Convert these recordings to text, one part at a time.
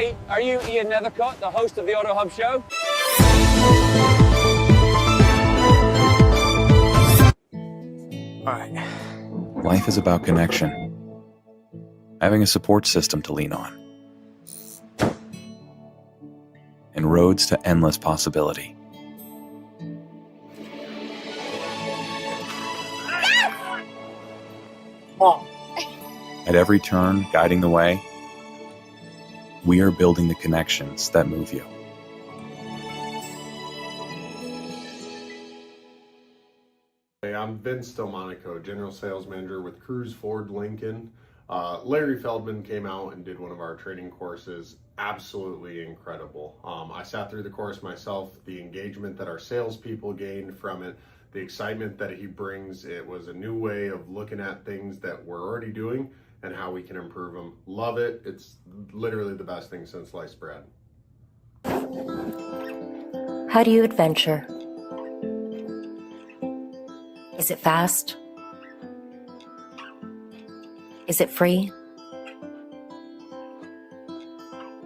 Hey, are you Ian Nethercott, the host of the Auto Hub Show? All right. Life is about connection. Having a support system to lean on. And roads to endless possibility. At every turn, guiding the way, we are building the connections that move you. Hey, I'm Vince Delmonico, General Sales Manager with Cruise Ford Lincoln. Larry Feldman came out and did one of our training courses. Absolutely incredible. I sat through the course myself. The engagement that our salespeople gained from it, the excitement that he brings, it was a new way of looking at things that we're already doing and how we can improve them. Love it. It's literally the best thing since sliced bread. How do you adventure? Is it fast? Is it free?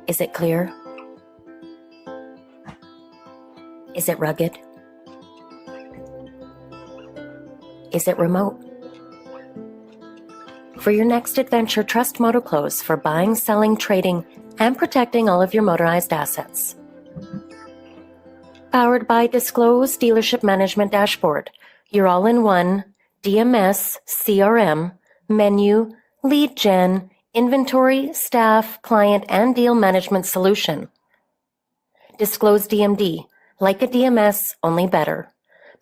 Is it clear? Is it rugged? Is it remote? For your next adventure, trust MotoClose for buying, selling, trading, and protecting all of your motorized assets. Powered by Disclose Dealership Management Dashboard, your all-in-one DMS, CRM, menu, lead gen, inventory, staff, client, and deal management solution. Disclose DMD, like a DMS, only better.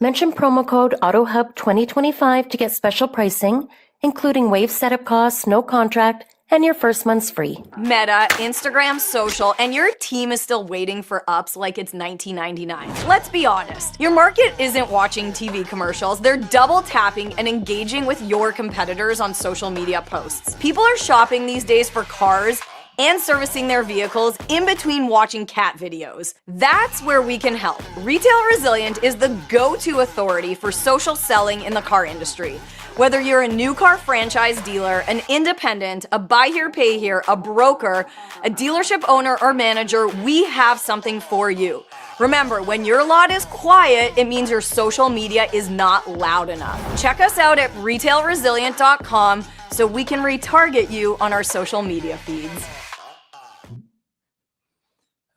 Mention promo code AutoHub2025 to get special pricing, including waive setup costs, no contract, and your first month's free. Meta, Instagram, social, and your team is still waiting for ups like it's 1999. Let's be honest. Your market isn't watching TV commercials. They're double tapping and engaging with your competitors on social media posts. People are shopping these days for cars and servicing their vehicles in between watching cat videos. That's where we can help. Retail Resilient is the go-to authority for social selling in the car industry. Whether you're a new car franchise dealer, an independent, a buy here, pay here, a broker, a dealership owner or manager, we have something for you. Remember, when your lot is quiet, it means your social media is not loud enough. Check us out at retailresilient.com so we can retarget you on our social media feeds.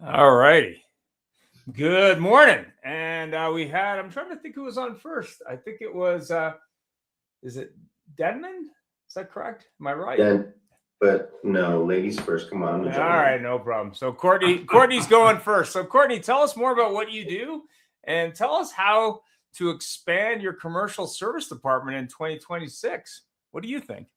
All righty. Good morning. And we had, I'm trying to think who was on first. I think it was, is it Denman? Is that correct? Am I right? But no, ladies first. Come on. All right, no problem. So Courtney's going first. So Courtney, tell us more about what you do and tell us how to expand your commercial service department in 2026. What do you think?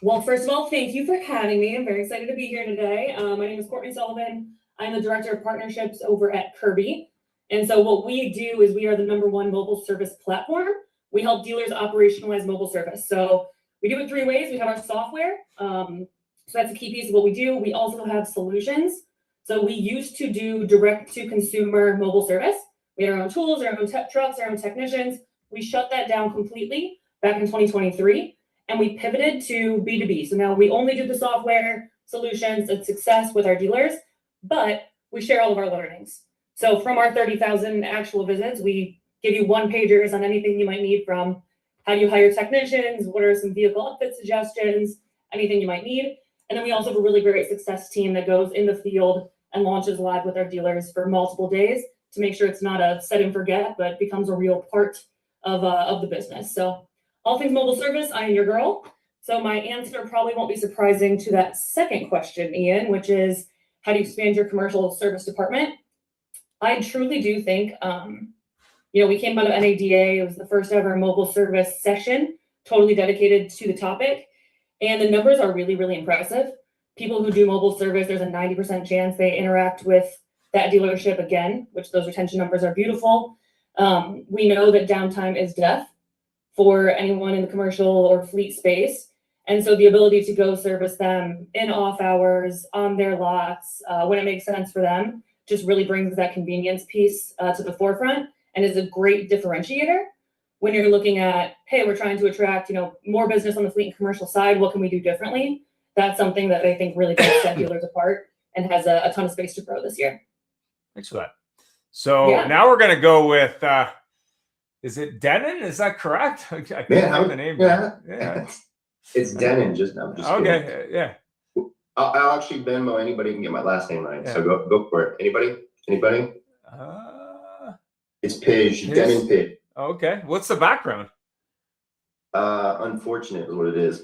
Well, first of all, thank you for having me. I'm very excited to be here today. My name is Courtney Sullivan. I'm the Director of Partnerships over at Kirby. And so what we do is we are the #1 mobile service platform. We help dealers operationalize mobile service. So we do it 3 ways. We have our software. So that's a key piece of what we do. We also have solutions. So we used to do direct-to-consumer mobile service. We had our own tools, our own trucks, our own technicians. We shut that down completely back in 2023. And we pivoted to B2B. So now we only do the software solutions and success with our dealers, but we share all of our learnings. So from our 30,000 actual visits, we give you one-pagers on anything you might need, from how do you hire technicians, what are some vehicle outfit suggestions, anything you might need. And then we also have a really great success team that goes in the field and launches live with our dealers for multiple days to make sure it's not a set and forget, but becomes a real part of the business. So all things mobile service, I am your girl. So my answer probably won't be surprising to that second question, Ian, which is how do you expand your commercial service department? I truly do think, we came out of NADA. It was the first ever mobile service session, totally dedicated to the topic. And the numbers are really, really impressive. People who do mobile service, there's a 90% chance they interact with that dealership again, which those retention numbers are beautiful. We know that downtime is death for anyone in the commercial or fleet space. And so the ability to go service them in off hours, on their lots, when it makes sense for them, just really brings that convenience piece to the forefront and is a great differentiator when you're looking at, hey, we're trying to attract, more business on the fleet and commercial side. What can we do differently? That's something that I think really does set dealers apart and has a ton of space to grow this year. Thanks for that. So Yeah. now we're going to go with, is it Denon? Is that correct? I can't remember the name. Yeah. It's Denon, just okay. kidding. Yeah. I'll actually Venmo anybody who can get my last name right. Yeah. So go for it. Anybody? It's Pidge, Denon Pidge. Okay. What's the background? Unfortunate is what it is.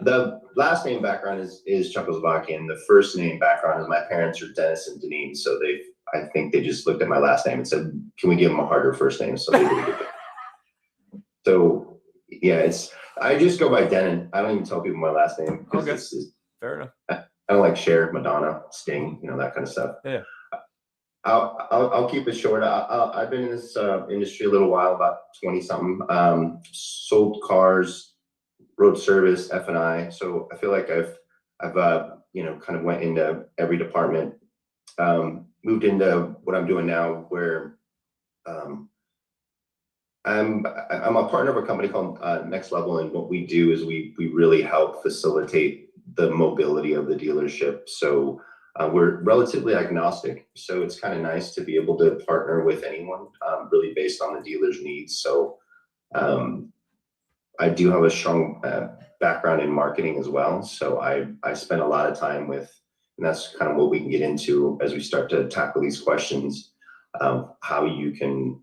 The last name background is Czechoslovakian. The first name background is my parents are Dennis and Deneen. So I think they just looked at my last name and said, can we give them a harder first name? So they did it. So yeah, I just go by Denon. I don't even tell people my last name. Okay. Fair enough. I don't like Cher, Madonna, Sting, that kind of stuff. Yeah. I'll keep it short. I've been in this industry a little while, about 20 something. Sold cars, road service, F&I. So I feel like I've kind of went into every department. Moved into what I'm doing now, where I'm a partner of a company called Next Level, and what we do is we really help facilitate the mobility of the dealership. So we're relatively agnostic, so it's kind of nice to be able to partner with anyone, really based on the dealer's needs. So I do have a strong background in marketing as well. So I spend a lot of time with, and that's kind of what we can get into as we start to tackle these questions of how you can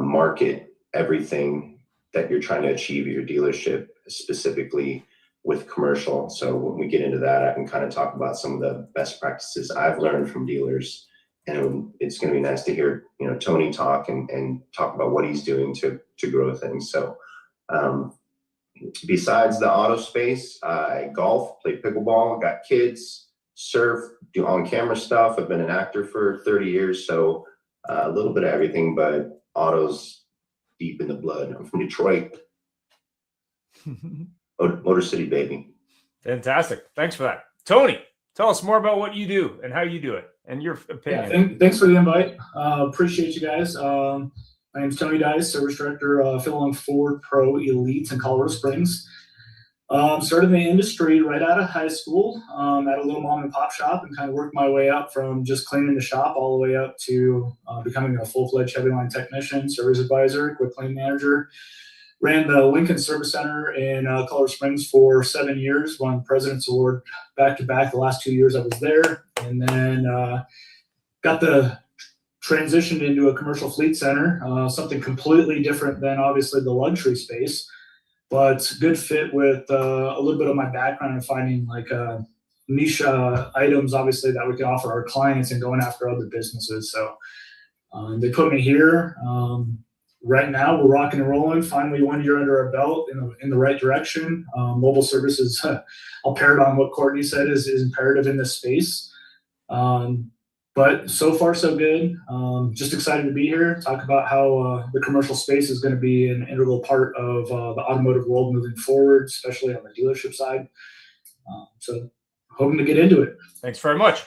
market everything that you're trying to achieve at your dealership, specifically with commercial. So when we get into that, I can kind of talk about some of the best practices I've learned from dealers, and it's going to be nice to hear, Tony talk and talk about what he's doing to grow things. So besides the auto space, I golf, play pickleball, got kids, surf, do on-camera stuff. I've been an actor for 30 years, so a little bit of everything, but auto's deep in the blood. I'm from Detroit. Motor City, baby. Fantastic. Thanks for that. Tony, tell us more about what you do and how you do it and your opinion. Yeah, thanks for the invite. Appreciate you guys. My name's Tony Dice, Service Director, Phil Ford Pro Elite in Colorado Springs. Started in the industry right out of high school at a little mom and pop shop, and kind of worked my way up from just cleaning the shop all the way up to becoming a full-fledged heavy line technician, service advisor, quick claim manager. Ran the Lincoln Service Center in Colorado Springs for 7 years, won President's Award back-to-back the last 2 years I was there, and then got the transitioned into a commercial fleet center, something completely different than obviously the luxury space, but good fit with a little bit of my background in finding like niche items, obviously, that we can offer our clients and going after other businesses. So they put me here. Right now, we're rocking and rolling. Finally, 1 year under our belt in the right direction. Mobile services, I'll pair it on what Courtney said is imperative in this space. But so far, so good. Just excited to be here. Talk about how the commercial space is going to be an integral part of the automotive world moving forward, especially on the dealership side. So hoping to get into it. Thanks very much.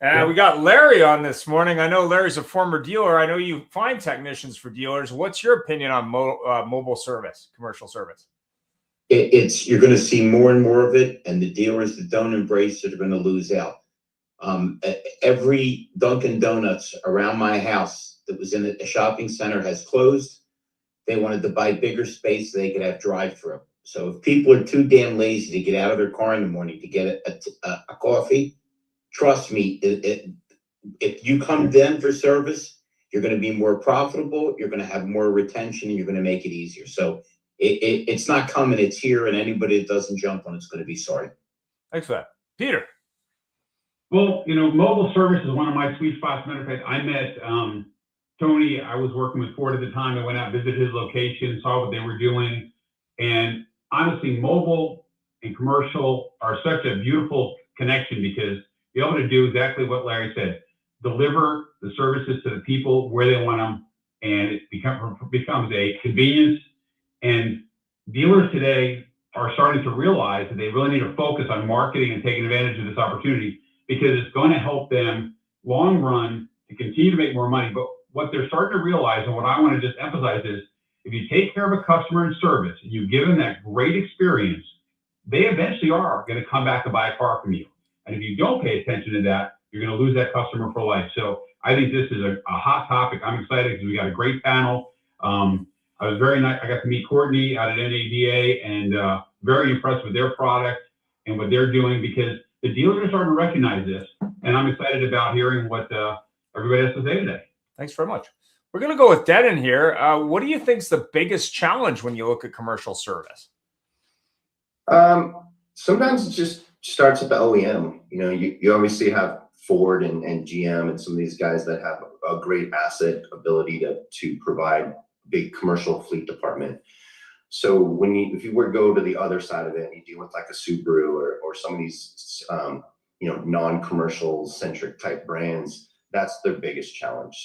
We got Larry on this morning. I know Larry's a former dealer. I know you find technicians for dealers. What's your opinion on mobile service, commercial service? You're going to see more and more of it, and the dealers that don't embrace it are going to lose out. Every Dunkin' Donuts around my house that was in a shopping center has closed. They wanted to buy bigger space so they could have drive-through. So if people are too damn lazy to get out of their car in the morning to get a coffee, trust me, if you come then for service, you're going to be more profitable, you're going to have more retention, and you're going to make it easier. So it's not coming, it's here, and anybody that doesn't jump on it's going to be sorry. Thanks for that. Peter. Well, mobile service is one of my sweet spots. Matter of fact, I met Tony. I was working with Ford at the time. I went out, visited his location, saw what they were doing. And honestly, mobile and commercial are such a beautiful connection because you're able to do exactly what Larry said, deliver the services to the people where they want them, and it becomes a convenience. And dealers today are starting to realize that they really need to focus on marketing and taking advantage of this opportunity because it's going to help them long run to continue to make more money. But what they're starting to realize, and what I want to just emphasize is, if you take care of a customer in service and you give them that great experience, they eventually are going to come back to buy a car from you. And if you don't pay attention to that, you're going to lose that customer for life. So I think this is a hot topic. I'm excited because we got a great panel. I was very nice. I got to meet Courtney out at NADA and very impressed with their product and what they're doing, because the dealers are starting to recognize this. And I'm excited about hearing what everybody has to say today. Thanks very much. We're going to go with Denon here. What do you think is the biggest challenge when you look at commercial service? Sometimes it just starts at the OEM. You know, you obviously have Ford and GM and some of these guys that have a great asset ability to provide big commercial fleet department. So if you were to go to the other side of it and you deal with like a Subaru or some of these non-commercial centric type brands, that's their biggest challenge.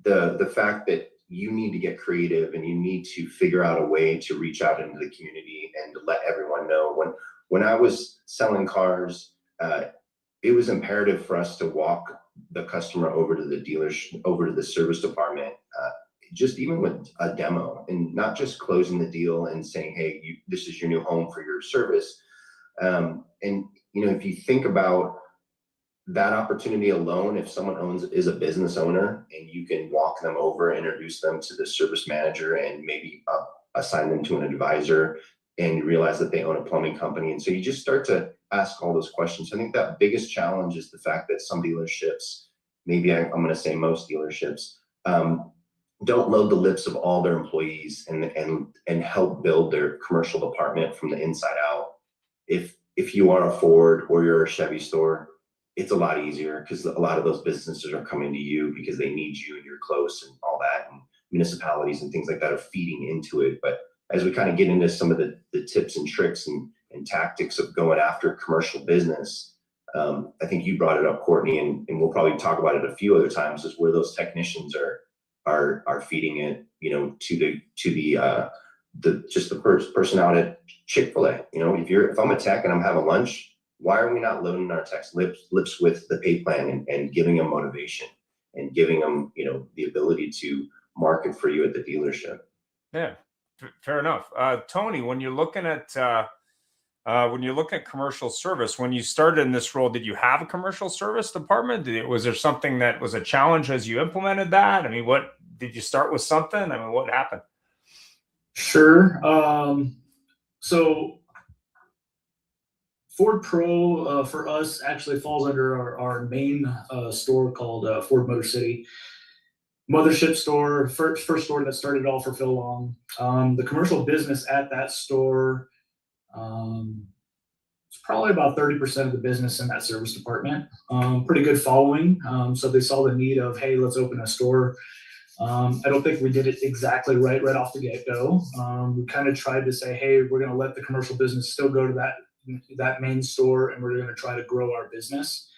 The fact that you need to get creative and you need to figure out a way to reach out into the community and to let everyone know. When I was selling cars, it was imperative for us to walk the customer over to the dealership, over to the service department, just even with a demo, and not just closing the deal and saying, hey, this is your new home for your service. And if you think about that opportunity alone, if someone is a business owner and you can walk them over, introduce them to the service manager and maybe assign them to an advisor, and you realize that they own a plumbing company. And so you just start to ask all those questions. I think that biggest challenge is the fact that some dealerships, maybe I'm going to say most dealerships, don't load the lips of all their employees and help build their commercial department from the inside out. If you are a Ford or you're a Chevy store, it's a lot easier because a lot of those businesses are coming to you because they need you and you're close and all that, and municipalities and things like that are feeding into it. But as we kind of get into some of the tips and tricks and tactics of going after commercial business, I think you brought it up, Courtney, and we'll probably talk about it a few other times, is where those technicians are feeding it, to the person out at Chick-fil-A. If I'm a tech and I'm having lunch, why are we not loading our techs lips with the pay plan and giving them motivation and giving them, the ability to market for you at the dealership? Yeah, fair enough. Tony, when you're looking at commercial service, when you started in this role, did you have a commercial service department? Was there something that was a challenge as you implemented that? I mean, what did you start with something? I mean, what happened? Sure. So Ford Pro for us actually falls under our main store called Ford Motor City. Mothership store, first store that started all for Phil Long. The commercial business at that store, it's probably about 30% of the business in that service department. Pretty good following. So they saw the need of, hey, let's open a store. I don't think we did it exactly right off the get-go. We kind of tried to say, hey, we're going to let the commercial business still go to that main store, and we're going to try to grow our business.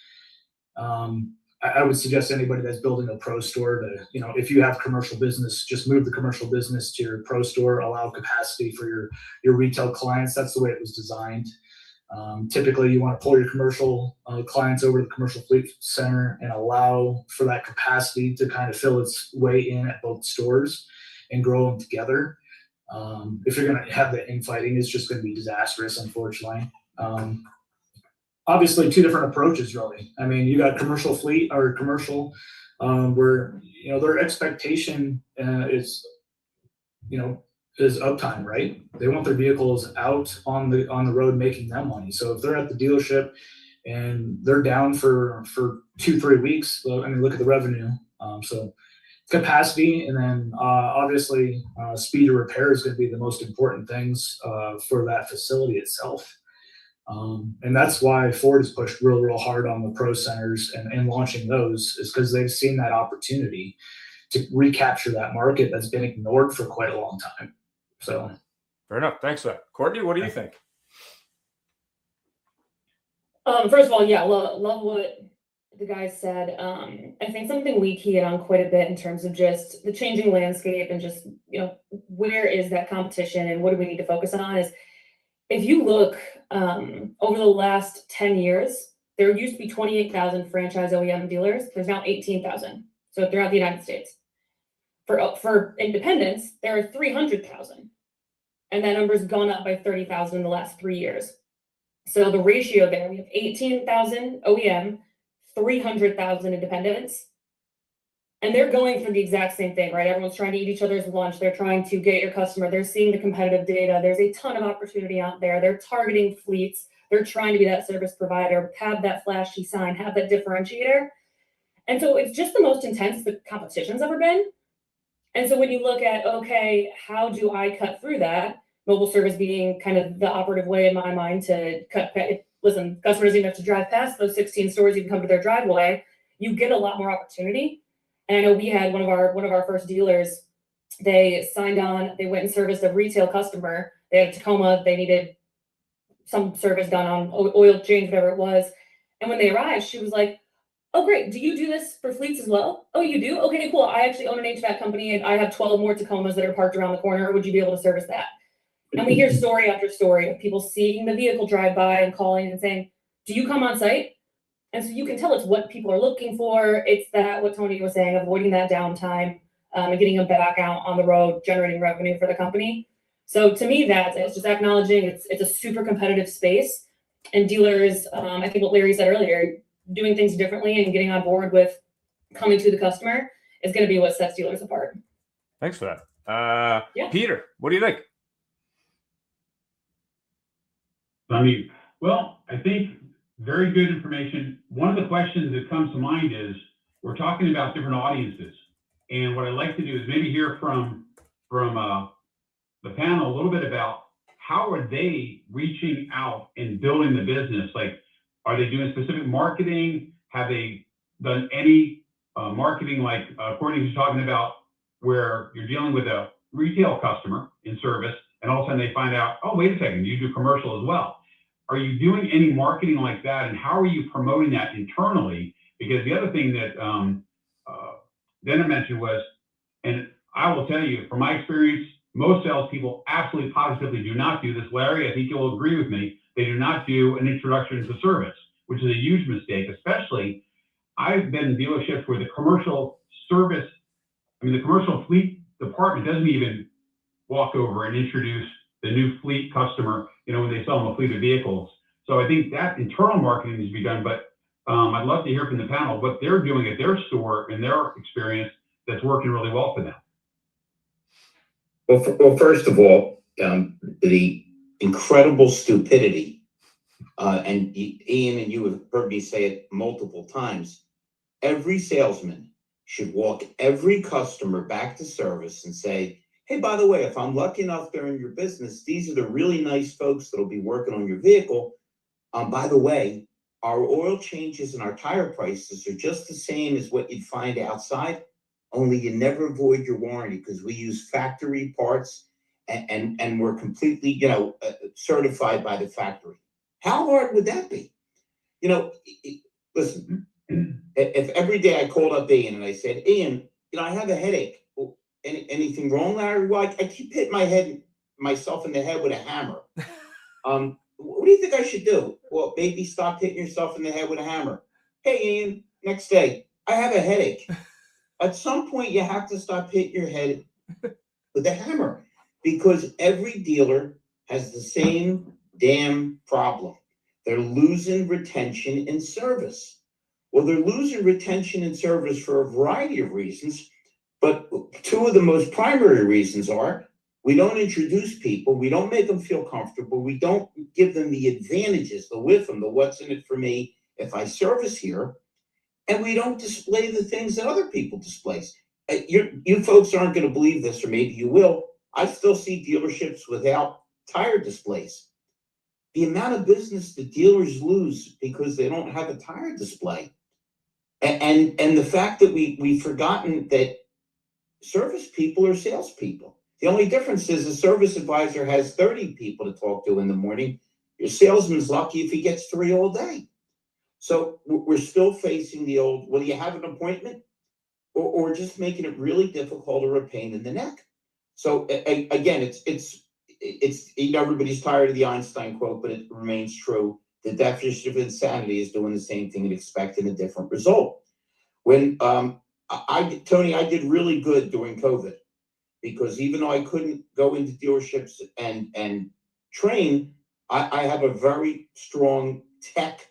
I would suggest anybody that's building a pro store to, if you have commercial business, just move the commercial business to your pro store, allow capacity for your retail clients. That's the way it was designed. Typically, you want to pull your commercial clients over to the commercial fleet center and allow for that capacity to kind of fill its way in at both stores and grow them together. If you're going to have the infighting, it's just going to be disastrous, unfortunately. Obviously, two different approaches, really. I mean, you got commercial fleet or commercial where, their expectation is uptime, right? They want their vehicles out on the road making them money. So if they're at the dealership and they're down for 2-3 weeks, well, I mean, look at the revenue. So capacity, and then obviously speed of repair is going to be the most important things for that facility itself. And that's why Ford has pushed real hard on the pro centers and launching those, is because they've seen that opportunity to recapture that market that's been ignored for quite a long time. So fair enough. Thanks for that. Courtney, what do you think? First of all, yeah, love what the guys said. I think something we key in on quite a bit in terms of just the changing landscape and just, where is that competition and what do we need to focus on is, if you look over the last 10 years, there used to be 28,000 franchise OEM dealers. There's now 18,000. So throughout the United States. For independents, there are 300,000. And that number's gone up by 30,000 in the last 3 years. So the ratio there, we have 18,000 OEM, 300,000 independents. And they're going through the exact same thing, right? Everyone's trying to eat each other's lunch. They're trying to get your customer. They're seeing the competitive data. There's a ton of opportunity out there. They're targeting fleets. They're trying to be that service provider, have that flashy sign, have that differentiator. And so it's just the most intense the competition's ever been. And so when you look at, okay, how do I cut through that? Mobile service being kind of the operative way in my mind to cut. Listen, customers don't even have to drive past those 16 stores. You can come to their driveway. You get a lot more opportunity. And I know we had one of our first dealers. They signed on. They went and serviced a retail customer. They had a Tacoma. They needed some service done on oil change, whatever it was. And when they arrived, she was like, "Oh, great. Do you do this for fleets as well? Oh, you do? Okay, cool. I actually own an HVAC company and I have 12 more Tacomas that are parked around the corner. Would you be able to service that?" And we hear story after story of people seeing the vehicle drive by and calling and saying, "Do you come on site?" And so you can tell it's what people are looking for. It's that, what Tony was saying, avoiding that downtime and getting them back out on the road, generating revenue for the company. So to me, it's just acknowledging it's a super competitive space. And dealers, I think what Larry said earlier, doing things differently and getting on board with coming to the customer is going to be what sets dealers apart. Thanks for that. Yeah. Peter, what do you think? I mean, well, I think very good information. One of the questions that comes to mind is we're talking about different audiences. And what I'd like to do is maybe hear from the panel a little bit about how are they reaching out and building the business? Like, are they doing specific marketing? Have they done any marketing like Courtney was talking about, where you're dealing with a retail customer in service and all of a sudden they find out, oh, wait a second, you do commercial as well. Are you doing any marketing like that? And how are you promoting that internally? Because the other thing that Dana mentioned was, and I will tell you from my experience, most salespeople absolutely positively do not do this. Larry, I think you'll agree with me. They do not do an introduction to service, which is a huge mistake. Especially, I've been in dealerships where the commercial service, the commercial fleet department doesn't even walk over and introduce the new fleet customer, when they sell them a fleet of vehicles. So I think that internal marketing needs to be done, but I'd love to hear from the panel what they're doing at their store and their experience that's working really well for them. Well, first of all, the incredible stupidity, and Ian and you have heard me say it multiple times, every salesman should walk every customer back to service and say, hey, by the way, if I'm lucky enough they're in your business, these are the really nice folks that'll be working on your vehicle. By the way, our oil changes and our tire prices are just the same as what you'd find outside, only you never void your warranty because we use factory parts and we're completely, certified by the factory. How hard would that be? Listen, if every day I called up Ian and I said, Ian, I have a headache. Well, anything wrong, Larry? Well, I keep hitting myself in the head with a hammer. What do you think I should do? Well, maybe stop hitting yourself in the head with a hammer. Hey, Ian, next day, I have a headache. At some point, you have to stop hitting your head with a hammer because every dealer has the same damn problem. They're losing retention in service. Well, they're losing retention in service for a variety of reasons, but two of the most primary reasons are we don't introduce people, we don't make them feel comfortable, we don't give them the advantages, the wisdom, the what's in it for me if I service here, and we don't display the things that other people display. You folks aren't going to believe this, or maybe you will. I still see dealerships without tire displays. The amount of business the dealers lose because they don't have a tire display. And the fact that we've forgotten that service people are salespeople. The only difference is a service advisor has 30 people to talk to in the morning. Your salesman's lucky if he gets 3 all day. So we're still facing the old, well, do you have an appointment? Or just making it really difficult or a pain in the neck. So again, it's everybody's tired of the Einstein quote, but it remains true. The definition of insanity is doing the same thing and expecting a different result. When Tony, I did really good during COVID because even though I couldn't go into dealerships and train, I have a very strong tech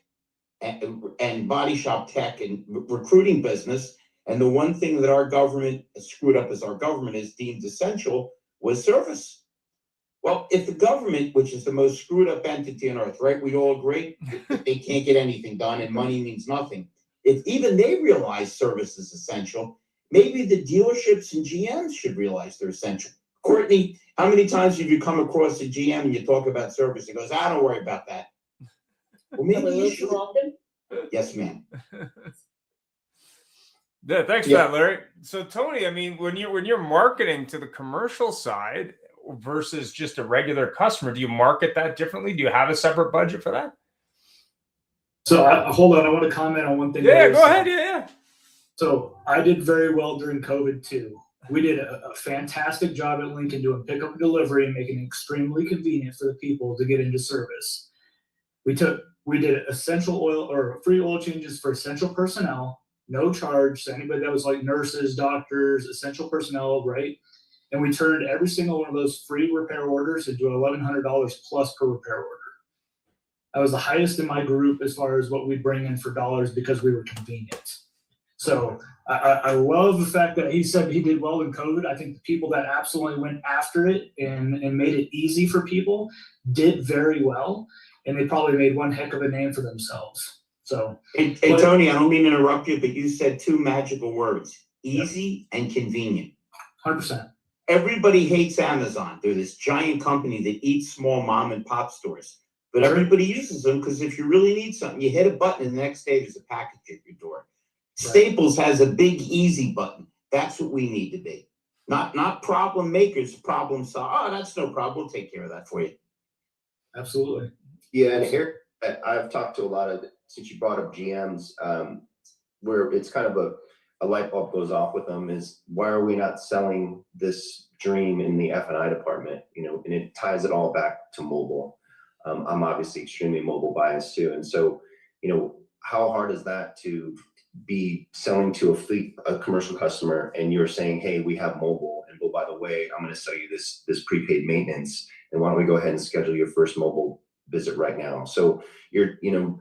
and body shop tech and recruiting business. And the one thing that our government screwed up as our government is deemed essential was service. Well, if the government, which is the most screwed up entity on earth, right? We all agree that they can't get anything done and money means nothing. If even they realize service is essential, maybe the dealerships and GMs should realize they're essential. Courtney, how many times have you come across a GM and you talk about service? He goes, I don't worry about that. Well, maybe you should. Yes, ma'am. Yeah, thanks for that, Larry. So, Tony, I mean, when you're marketing to the commercial side versus just a regular customer, do you market that differently? Do you have a separate budget for that? So hold on, I want to comment on one thing. Yeah, go ahead. Yeah. So I did very well during COVID too. We did a fantastic job at Lincoln doing pickup and delivery and making it extremely convenient for the people to get into service. We did essential oil or free oil changes for essential personnel, no charge to anybody that was like nurses, doctors, essential personnel, right? And we turned every single one of those free repair orders into $1,100 plus per repair order. That was the highest in my group as far as what we bring in for dollars because we were convenient. So I love the fact that he said he did well in COVID. I think the people that absolutely went after it and made it easy for people did very well. And they probably made one heck of a name for themselves. So, hey Tony, I don't mean to interrupt you, but you said two magical words: easy and convenient. 100%. Everybody hates Amazon. They're this giant company that eats small mom and pop stores, but everybody uses them because if you really need something, you hit a button and the next day there's a package at your door. Right. Staples has a big easy button. That's what we need to be. Not problem makers, problem solve. Oh, that's no problem. We'll take care of that for you. Absolutely. Yeah, and here I've talked to a lot of, since you brought up GMs, where it's kind of a light bulb goes off with them is, why are we not selling this dream in the F&I department? You know, and it ties it all back to mobile. I'm obviously extremely mobile biased too. And so, you know, how hard is that to be selling to a commercial customer and you're saying, hey, we have mobile, and oh, by the way, I'm going to sell you this prepaid maintenance, and why don't we go ahead and schedule your first mobile visit right now? So you know,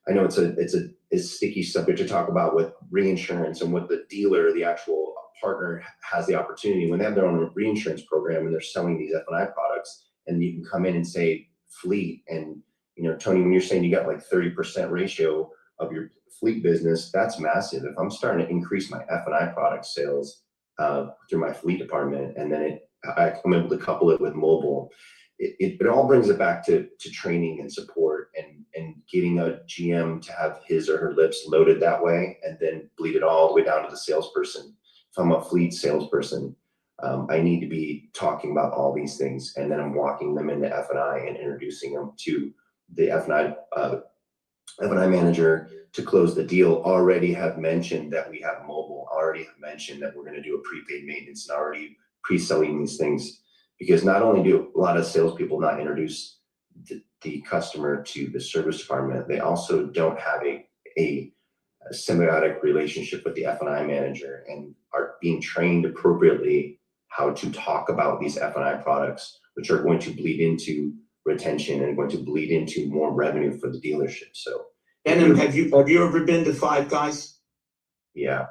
I know it's a sticky subject to talk about with reinsurance and what the dealer, the actual partner, has the opportunity when they have their own reinsurance program and they're selling these F&I products, and you can come in and say fleet, and you know, Tony, when you're saying you got like 30% ratio of your fleet business, that's massive. If I'm starting to increase my F&I product sales through my fleet department, and then I'm able to couple it with mobile, it all brings it back to training and support and getting a GM to have his or her lips loaded that way, and then bleed it all the way down to the salesperson. If I'm a fleet salesperson, I need to be talking about all these things, and then I'm walking them into F&I and introducing them to the F&I manager to close the deal. Already have mentioned that we have mobile, already have mentioned that we're going to do a prepaid maintenance, and already pre-selling these things. Because not only do a lot of salespeople not introduce the customer to the service department, they also don't have a symbiotic relationship with the F&I manager and are being trained appropriately how to talk about these F&I products, which are going to bleed into retention and going to bleed into more revenue for the dealership. So, and have you ever been to Five Guys? Yeah.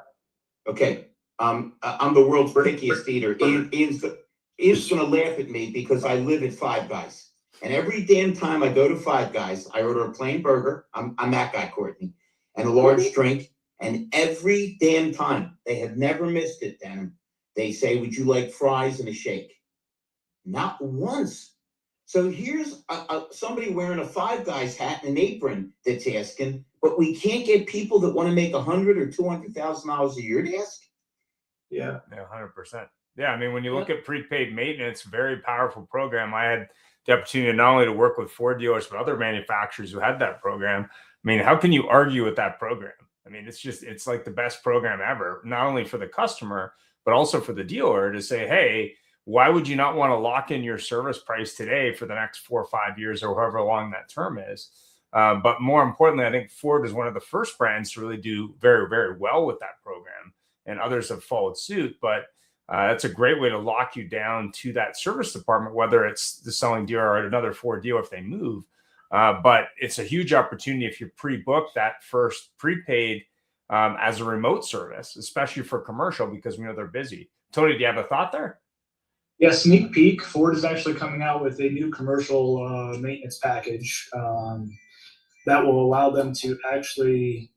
Okay. I'm the world's pickiest eater. Ian's gonna laugh at me because I live at Five Guys, and every damn time I go to Five Guys, I order a plain burger. I'm that guy, Courtney, and a large drink. And every damn time, they have never missed it. Then they say, "Would you like fries and a shake?" Not once. So here's somebody wearing a Five Guys hat and an apron that's asking, but we can't get people that want to make $100,000 or $200,000 a year to ask. Yeah. 100%. Yeah, I mean, when you look at prepaid maintenance, very powerful program. I had the opportunity not only to work with Ford dealers, but other manufacturers who had that program. I mean, how can you argue with that program? I mean, it's like the best program ever, not only for the customer, but also for the dealer to say, hey, why would you not want to lock in your service price today for the next 4 or 5 years or however long that term is? But more importantly, I think Ford is one of the first brands to really do very, very well with that program, and others have followed suit. But That's a great way to lock you down to that service department, whether it's the selling dealer or another Ford dealer if they move. But it's a huge opportunity if you pre-book that first prepaid as a remote service, especially for commercial, because we know they're busy. Tony, do you have a thought there? Yeah, sneak peek. Ford is actually coming out with a new commercial maintenance package that will allow them to actually,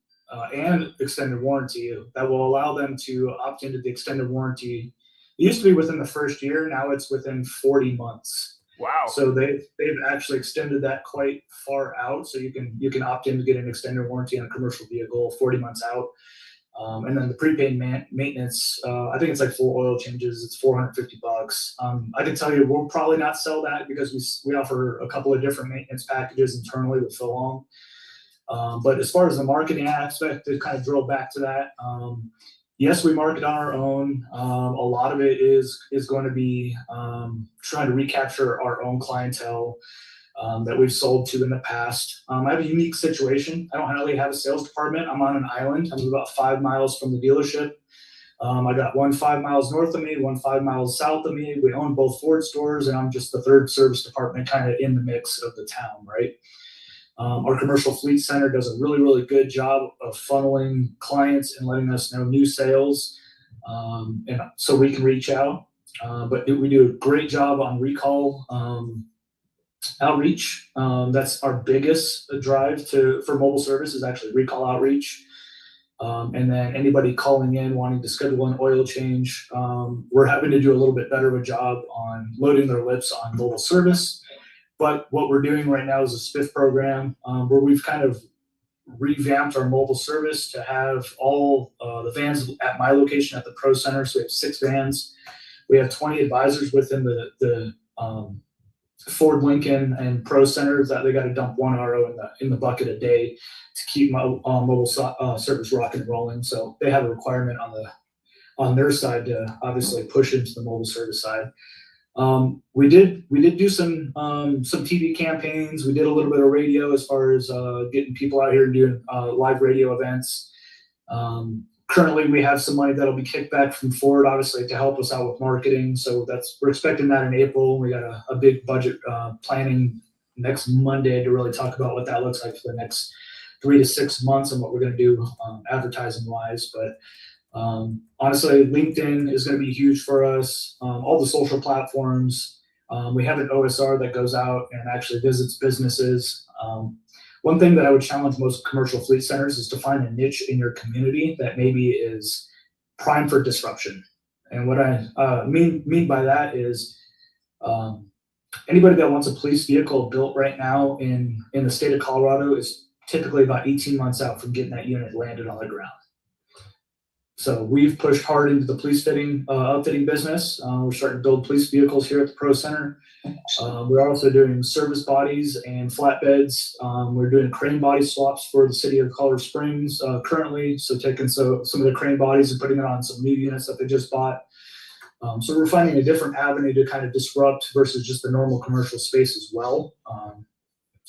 and extended warranty, that will allow them to opt into the extended warranty. It used to be within the first year. Now it's within 40 months. Wow. So they've actually extended that quite far out. So you can opt in to get an extended warranty on a commercial vehicle 40 months out. And then the prepaid maintenance, I think it's like 4 oil changes. It's $450. I can tell you, we'll probably not sell that because we offer a couple of different maintenance packages internally with Phil Long. But as far as the marketing aspect, to kind of drill back to that, yes, we market on our own. A lot of it is going to be trying to recapture our own clientele that we've sold to in the past. I have a unique situation. I don't really have a sales department. I'm on an island. I'm about 5 miles from the dealership. I got one 5 miles north of me, one 5 miles south of me. We own both Ford stores, and I'm just the third service department kind of in the mix of the town, right? Our commercial fleet center does a really, really good job of funneling clients and letting us know new sales, and so we can reach out. But we do a great job on recall outreach. That's our biggest drive for mobile service is actually recall outreach. And then anybody calling in wanting to schedule an oil change, we're having to do a little bit better of a job on loading their lips on mobile service. But what we're doing right now is a SPIF program where we've kind of revamped our mobile service to have all the vans at my location at the Pro Center. So we have 6 vans. We have 20 advisors within the Ford, Lincoln, and Pro Centers that they got to dump 1 RO in the bucket a day to keep my mobile service rocking and rolling. So they have a requirement on their side to obviously push into the mobile service side. We did do some TV campaigns. We did a little bit of radio as far as getting people out here and doing live radio events. Currently, we have some money that'll be kicked back from Ford, obviously, to help us out with marketing. So we're expecting that in April. We got a big budget planning next Monday to really talk about what that looks like for the next 3 to 6 months and what we're going to do advertising wise. But honestly, LinkedIn is going to be huge for us. All the social platforms. We have an OSR that goes out and actually visits businesses. One thing that I would challenge most commercial fleet centers is to find a niche in your community that maybe is prime for disruption. And what I mean by that is anybody that wants a police vehicle built right now in the state of Colorado is typically about 18 months out from getting that unit landed on the ground. So we've pushed hard into the police outfitting business. We're starting to build police vehicles here at the Pro Center. We're also doing service bodies and flatbeds. We're doing crane body swaps for the city of Colorado Springs currently. So taking some of the crane bodies and putting it on some new units that they just bought. So we're finding a different avenue to kind of disrupt versus just the normal commercial space as well.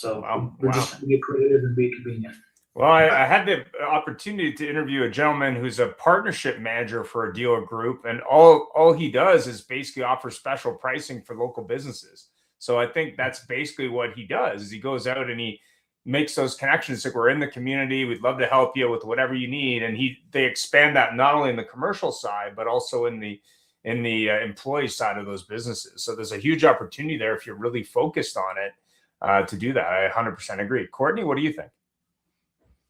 We're just trying to get creative and be convenient. Well, I had the opportunity to interview a gentleman who's a partnership manager for a dealer group, and all he does is basically offer special pricing for local businesses. So I think that's basically what he does. Is he goes out and he makes those connections. Like, we're in the community, we'd love to help you with whatever you need, and they expand that not only in the commercial side but also in the employee side of those businesses. So there's a huge opportunity there if you're really focused on it to do that. I 100% agree. Courtney, what do you think?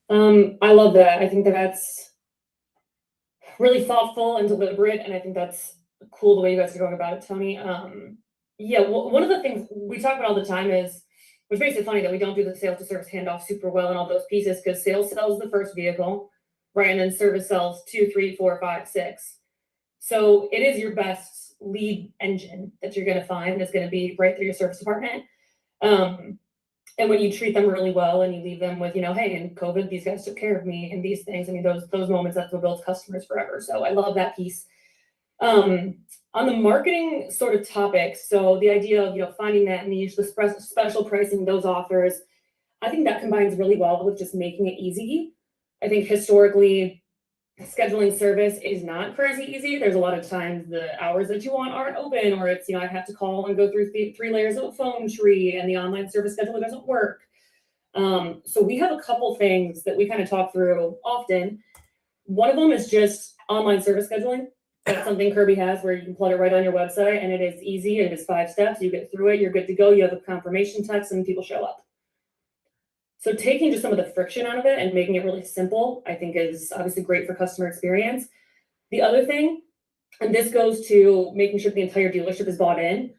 I love that. I think that's really thoughtful and deliberate, and I think that's cool the way you guys are going about it, Tony. One of the things we talk about all the time is, which makes it funny that we don't do the sales to service handoff super well in all those pieces, because sales sells the first vehicle, right, and then service sells 2, 3, 4, 5, 6. So it is your best lead engine that you're going to find is going to be right through your service department. And when you treat them really well and you leave them with, hey, in COVID, these guys took care of me and these things. I mean, those moments, that's what builds customers forever. So I love that piece. On the marketing sort of topic, so the idea of, finding that niche, the special pricing, those offers, I think that combines really well with just making it easy. I think historically, scheduling service is not crazy easy. There's a lot of times the hours that you want aren't open, or it's, I have to call and go through three layers of a phone tree, and the online service scheduler doesn't work. So we have a couple things that we kind of talk through often. One of them is just online service scheduling. That's something Kirby has where you can plug it right on your website, and it is easy. It is 5 steps. You get through it, you're good to go. You have a confirmation text and people show up. So taking just some of the friction out of it and making it really simple, I think is obviously great for customer experience. The other thing, and this goes to making sure the entire dealership is bought in.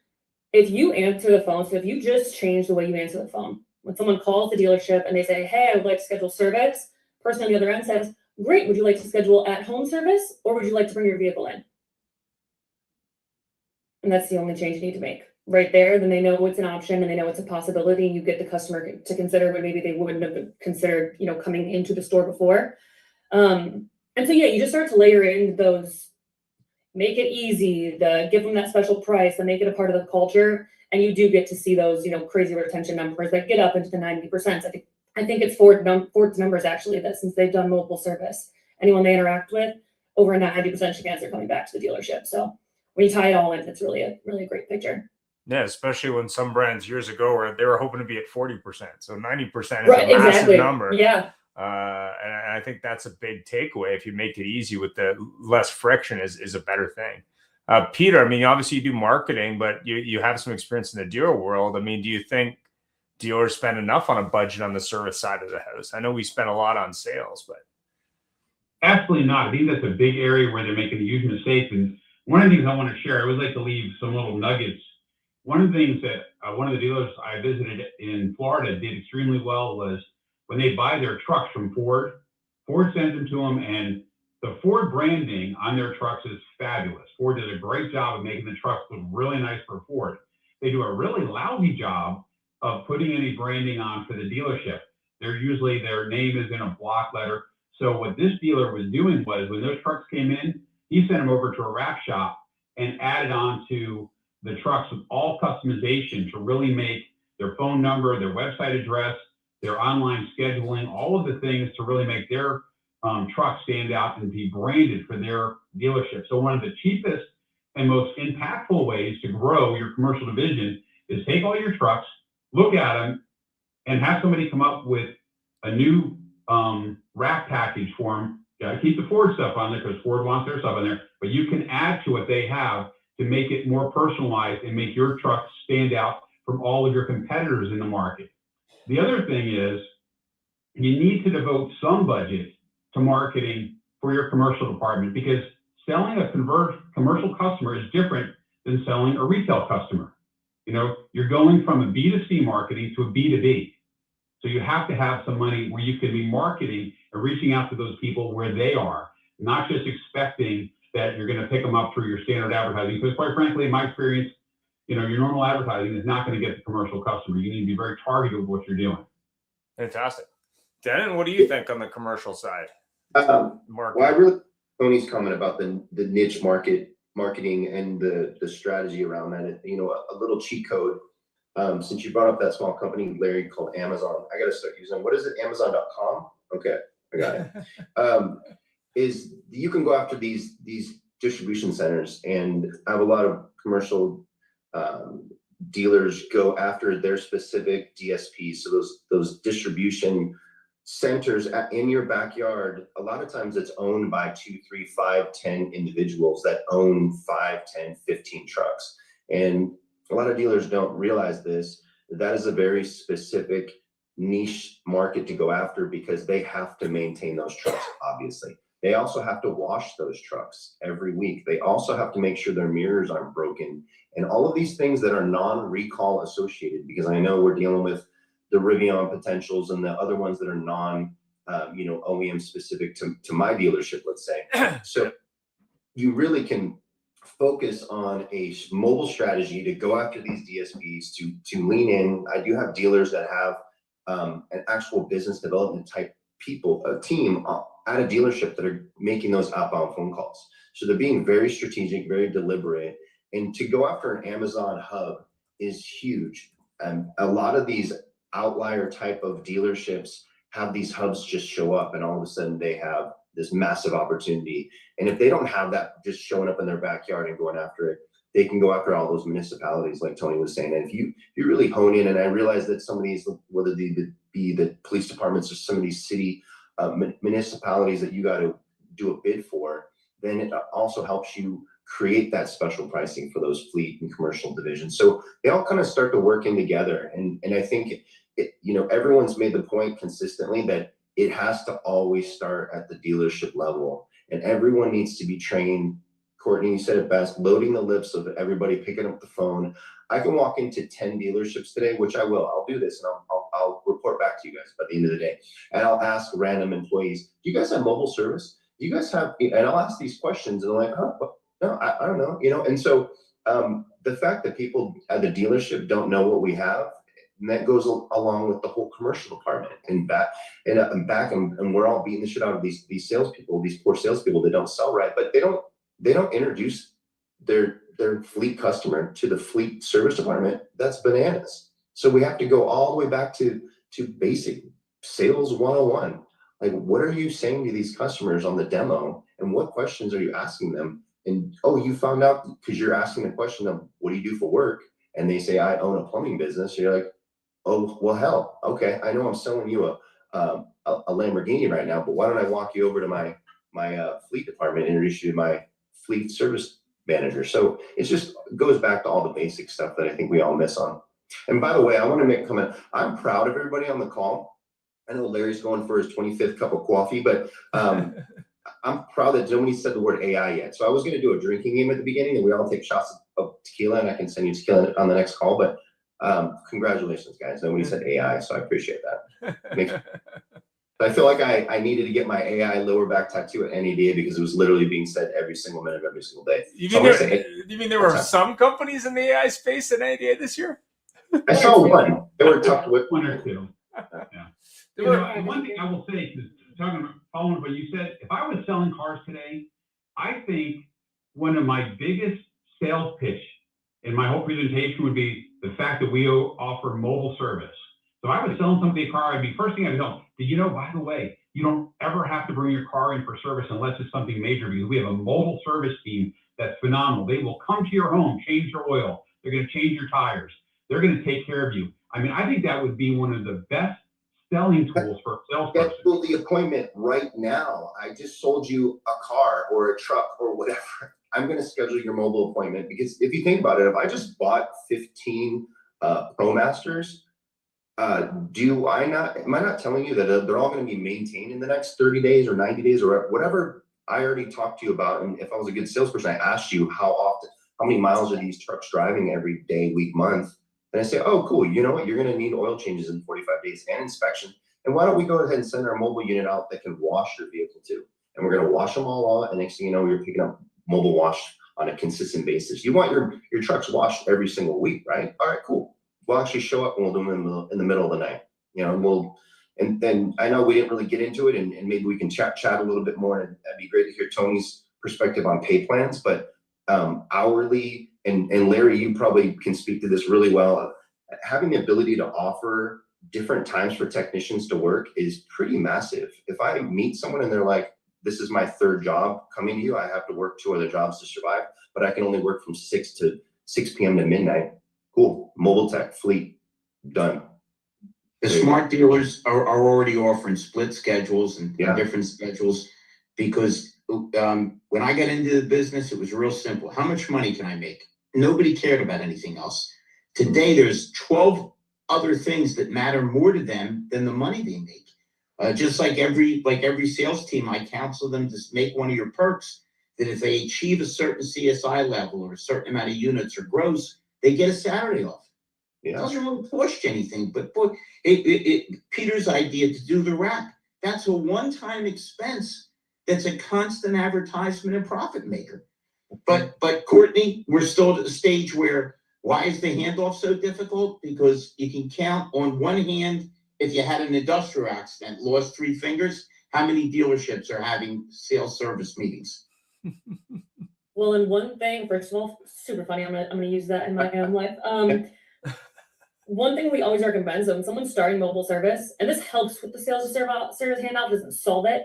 If you answer the phone, so if you just change the way you answer the phone, when someone calls the dealership and they say, hey, I would like to schedule service, person on the other end says, great, would you like to schedule at-home service, or would you like to bring your vehicle in? And that's the only change you need to make. Right there, then they know it's an option and they know it's a possibility. You get the customer to consider what maybe they wouldn't have considered, coming into the store before. And so, yeah, you just start to layer in those, make it easy, give them that special price and make it a part of the culture. And you do get to see those, crazy retention numbers that get up into the 90%. I think it's Ford's numbers actually, that since they've done mobile service, anyone they interact with, over a 90% chance they're coming back to the dealership. So when you tie it all in, it's really a great picture. Yeah, especially when some brands years ago were they were hoping to be at 40%. So 90% is right, a massive exactly. number. Yeah. And I think that's a big takeaway. If you make it easy with the less friction is a better thing. Peter, I mean, obviously you do marketing, but you have some experience in the dealer world. I mean, do you think dealers spend enough on a budget on the service side of the house? I know we spend a lot on sales, but. Absolutely not. I think that's a big area where they're making a huge mistake. And one of the things I want to share, I always like to leave some little nuggets. One of the things that one of the dealers I visited in Florida did extremely well was when they buy their trucks from Ford, Ford sends them to them, and the Ford branding on their trucks is fabulous. Ford did a great job of making the trucks look really nice for Ford. They do a really lousy job of putting any branding on for the dealership. Their name is in a block letter. So what this dealer was doing was when those trucks came in, he sent them over to a wrap shop and added on to the trucks with all customization to really make their phone number, their website address, their online scheduling, all of the things to really make their truck stand out and be branded for their dealership. So one of the cheapest and most impactful ways to grow your commercial division is take all your trucks, look at them, and have somebody come up with a new wrap package for them. You gotta keep the Ford stuff on there because Ford wants their stuff on there, but you can add to what they have to make it more personalized and make your truck stand out from all of your competitors in the market. The other thing is you need to devote some budget to marketing for your commercial department because selling a commercial customer is different than selling a retail customer. You're going from a B2C marketing to a B2B. So you have to have some money where you can be marketing and reaching out to those people where they are, not just expecting that you're going to pick them up through your standard advertising. Because quite frankly, in my experience, your normal advertising is not going to get the commercial customer. You need to be very targeted with what you're doing. Fantastic. Denon, what do you think on the commercial side? Well, I really Tony's comment about the niche marketing and the strategy around that. A little cheat code. Since you brought up that small company, Larry, called Amazon, I got to start using. What is it? Amazon.com. Okay, I got it. Is you can go after these distribution centers, and I have a lot of commercial dealers go after their specific DSPs. So those distribution centers in your backyard, a lot of times it's owned by 2, 3, 5, 10 individuals that own 5, 10, 15 trucks. And a lot of dealers don't realize this. That is a very specific niche market to go after because they have to maintain those trucks, obviously. They also have to wash those trucks every week. They also have to make sure their mirrors aren't broken and all of these things that are non-recall associated, because I know we're dealing with the Rivian potentials and the other ones that are OEM specific to my dealership, let's say. So you really can focus on a mobile strategy to go after these DSPs, to lean in. I do have dealers that have an actual business development type a team at a dealership that are making those outbound phone calls. So they're being very strategic, very deliberate. And to go after an Amazon hub is huge. A lot of these outlier type of dealerships have these hubs just show up, and all of a sudden they have this massive opportunity. And if they don't have that just showing up in their backyard and going after it, they can go after all those municipalities, like Tony was saying. And if you really hone in, and I realize that some of these, whether they be the police departments or some of these city municipalities that you got to do a bid for, then it also helps you create that special pricing for those fleet and commercial divisions. So they all kind of start to work in together. And I think, everyone's made the point consistently that it has to always start at the dealership level, and everyone needs to be trained. Courtney, you said it best, loading the lips of everybody picking up the phone. I can walk into 10 dealerships today, which I will. I'll do this, and I'll report back to you guys by the end of the day. And I'll ask random employees, do you guys have mobile service? Do you guys have, and I'll ask these questions, and they're like, no, I don't know, And so the fact that people at the dealership don't know what we have, and that goes along with the whole commercial department and we're all beating the shit out of these salespeople, these poor salespeople that don't sell right, but they don't introduce their fleet customer to the fleet service department. That's bananas. So we have to go all the way back to basic sales 101. Like, what are you saying to these customers on the demo, and what questions are you asking them? And you found out because you're asking the question of, what do you do for work? And they say, I own a plumbing business. You're like, oh, well, hell, okay. I know I'm selling you a Lamborghini right now, but why don't I walk you over to my fleet department and introduce you to my fleet service manager? So it just goes back to all the basic stuff that I think we all miss on. And by the way, I want to make a comment. I'm proud of everybody on the call. I know Larry's going for his 25th cup of coffee, but I'm proud that nobody said the word AI yet. So I was going to do a drinking game at the beginning, and we all take shots of tequila, and I can send you tequila on the next call. But congratulations, guys. Nobody said AI, so I appreciate that. I feel like I needed to get my AI lower back tattoo at NADA because it was literally being said every single minute of every single day. You mean there were some companies in the AI space at NADA this year? I saw one. They were tough with one or two. Yeah. One thing I will say, following what you said, if I was selling cars today, I think one of my biggest sales pitch in my whole presentation would be the fact that we offer mobile service. So I was selling somebody a car, I'd be first thing I'd tell them, did you know, by the way, you don't ever have to bring your car in for service unless it's something major, because we have a mobile service team that's phenomenal. They will come to your home, change your oil. They're going to change your tires. They're going to take care of you. I mean, I think that would be one of the best selling tools for a salesperson. Schedule the appointment right now. I just sold you a car or a truck or whatever. I'm going to schedule your mobile appointment, because if you think about it, if I just bought 15 ProMasters, am I not telling you that they're all going to be maintained in the next 30 days or 90 days or whatever I already talked to you about? And if I was a good salesperson, I asked you how many miles are these trucks driving every day, week, month? And I say, oh, cool. You know what? You're going to need oil changes in 45 days and inspection. And why don't we go ahead and send our mobile unit out that can wash your vehicle too? And we're going to wash them all out. And next thing you know, you're picking up mobile wash on a consistent basis. You want your trucks washed every single week, right? All right, cool. We'll actually show up and we'll do them in the middle of the night. And then I know we didn't really get into it, and maybe we can chat a little bit more. And that'd be great to hear Tony's perspective on pay plans, but hourly, and Larry, you probably can speak to this really well. Having the ability to offer different times for technicians to work is pretty massive. If I meet someone and they're like, this is my third job coming to you, I have to work 2 other jobs to survive, but I can only work from 6 p.m. to midnight. Cool. Mobile tech fleet done. The smart dealers are already offering split schedules and different schedules, because when I got into the business, it was real simple. How much money can I make? Nobody cared about anything else. Today, there's 12 other things that matter more to them than the money they make. Just like every sales team, I counsel them to make one of your perks that if they achieve a certain CSI level or a certain amount of units or gross, they get a Saturday off. It doesn't really push anything, but Peter's idea to do the wrap, that's a one-time expense. That's a constant advertisement and profit maker. But Courtney, we're still at the stage where, why is the handoff so difficult? Because you can count on one hand, if you had an industrial accident, lost 3 fingers, how many dealerships are having sales service meetings? Well, and one thing, first of all, super funny. I'm gonna use that in my own life. One thing we always recommend, so when someone's starting mobile service, and this helps with the sales service handoff, doesn't solve it,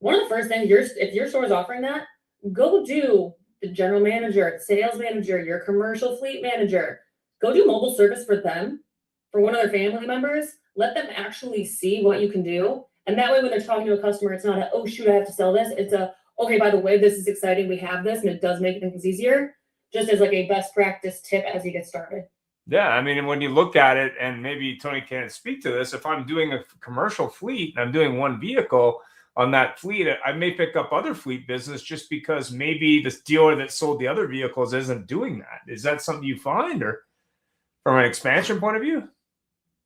one of the first things if your store is offering that, go do the general manager, sales manager, your commercial fleet manager, go do mobile service for them, for one of their family members. Let them actually see what you can do. And that way, when they're talking to a customer, it's not a, oh shoot, I have to sell this. It's a, okay, by the way, this is exciting. We have this, and it does make things easier. Just as like a best practice tip as you get started. Yeah, I mean, when you look at it, and maybe Tony can speak to this, if I'm doing a commercial fleet and I'm doing one vehicle on that fleet, I may pick up other fleet business just because maybe the dealer that sold the other vehicles isn't doing that. Is that something you find, or from an expansion point of view?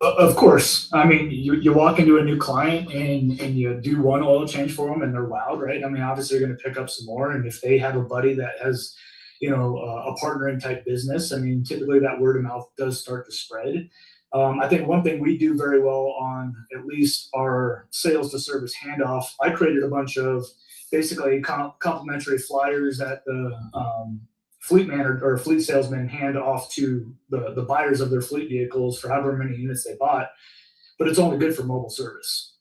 Of course. I mean, you walk into a new client and you do one oil change for them and they're wowed, right? I mean, obviously you're going to pick up some more. And if they have a buddy that has, a partnering type business, I mean, typically that word of mouth does start to spread. I think one thing we do very well on at least our sales to service handoff, I created a bunch of basically complimentary flyers that the fleet manager or fleet salesman hand off to the buyers of their fleet vehicles for however many units they bought, but it's only good for mobile service.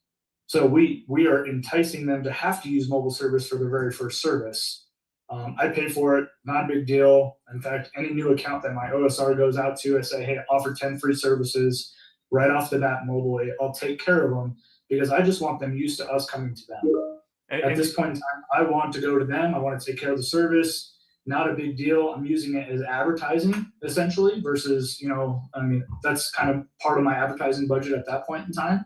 So we are enticing them to have to use mobile service for their very first service. I pay for it, not a big deal. In fact, any new account that my OSR goes out to, I say, hey, offer 10 free services right off the bat mobily. I'll take care of them because I just want them used to us coming to them. At this point in time, I want to go to them. I want to take care of the service. Not a big deal. I'm using it as advertising essentially versus, I mean, that's kind of part of my advertising budget at that point in time.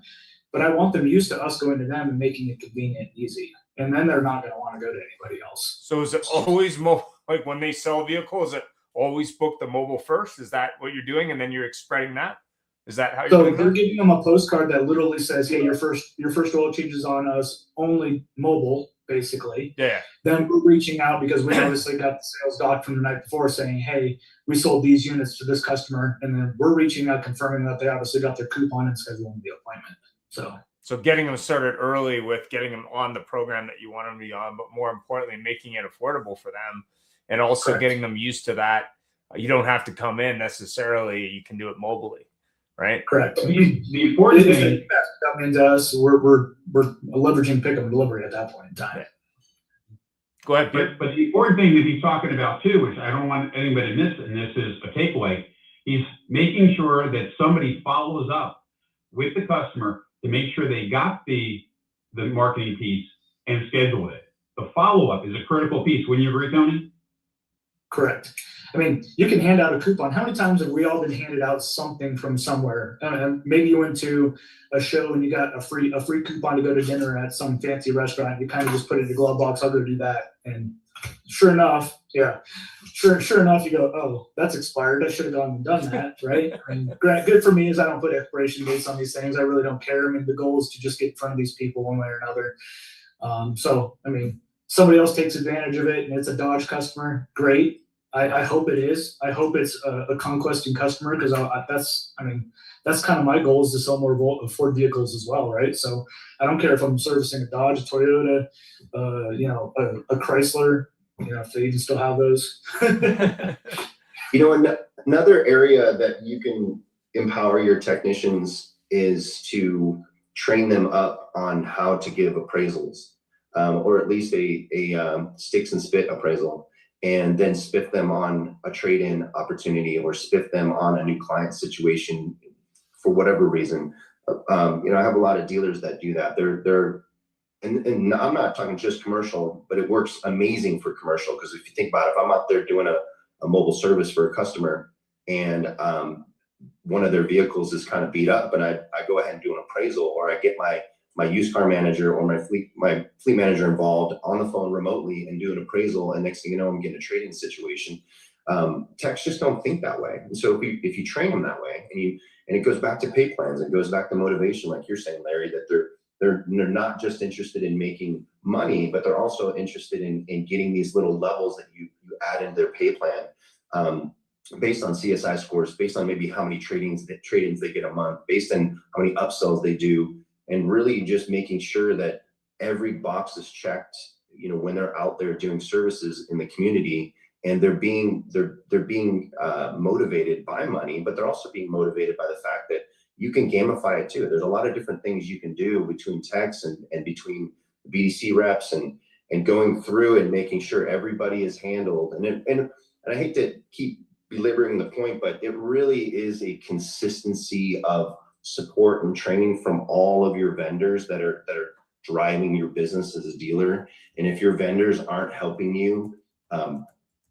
But I want them used to us going to them and making it convenient and easy. And then they're not going to want to go to anybody else. So is it always like when they sell a vehicle, is it always book the mobile first? Is that what you're doing? And then you're spreading that? Is that how you're doing that? So we're giving them a postcard that literally says, hey, your first oil change is on us, only mobile, basically. Yeah. Then we're reaching out because we obviously got the sales doc from the night before saying, hey, we sold these units to this customer. And then we're reaching out, confirming that they obviously got their coupon and scheduling the appointment. So getting them started early with getting them on the program that you want them to be on, but more importantly, making it affordable for them and also Correct. Getting them used to that. You don't have to come in necessarily. You can do it mobily, right? Correct. The important thing that means us, we're leveraging pick up and delivery at that point in time. Go ahead, but the important thing that he's talking about too, which I don't want anybody to miss, and this is a takeaway, he's making sure that somebody follows up with the customer to make sure they got the marketing piece and scheduled it. The follow-up is a critical piece. Wouldn't you agree, Tony? Correct. I mean, you can hand out a coupon. How many times have we all been handed out something from somewhere? Maybe you went to a show and you got a free coupon to go to dinner at some fancy restaurant. You kind of just put it in the glove box. I'll go do that. And sure enough, you go, oh, that's expired. I should have gone and done that, right? And good for me is I don't put expiration dates on these things. I really don't care. I mean, the goal is to just get in front of these people one way or another. So, I mean, somebody else takes advantage of it and it's a Dodge customer, great. I hope it is. I hope it's a conquesting customer because that's kind of my goal is to sell more Ford vehicles as well, right? So I don't care if I'm servicing a Dodge, a Toyota, a Chrysler, if they even still have those. Another area that you can empower your technicians is to train them up on how to give appraisals, or at least a sticks and spit appraisal, and then spiff them on a trade-in opportunity or spiff them on a new client situation for whatever reason. I have a lot of dealers that do that. And I'm not talking just commercial, but it works amazing for commercial because if you think about it, if I'm out there doing a mobile service for a customer and one of their vehicles is kind of beat up and I go ahead and do an appraisal, or I get my used car manager or my fleet manager involved on the phone remotely and do an appraisal, and next thing you know, I'm getting a trade-in situation. Techs just don't think that way. And so if you train them that way and it goes back to pay plans, it goes back to motivation, like you're saying, Larry, that they're not just interested in making money, but they're also interested in getting these little levels that you add into their pay plan, based on CSI scores, based on maybe how many trade-ins they get a month, based on how many upsells they do, and really just making sure that every box is checked, when they're out there doing services in the community, and they're being motivated by money, but they're also being motivated by the fact that you can gamify it too. There's a lot of different things you can do between techs and between BDC reps and going through and making sure everybody is handled. And I hate to keep belaboring the point, but it really is a consistency of support and training from all of your vendors that are driving your business as a dealer. And if your vendors aren't helping you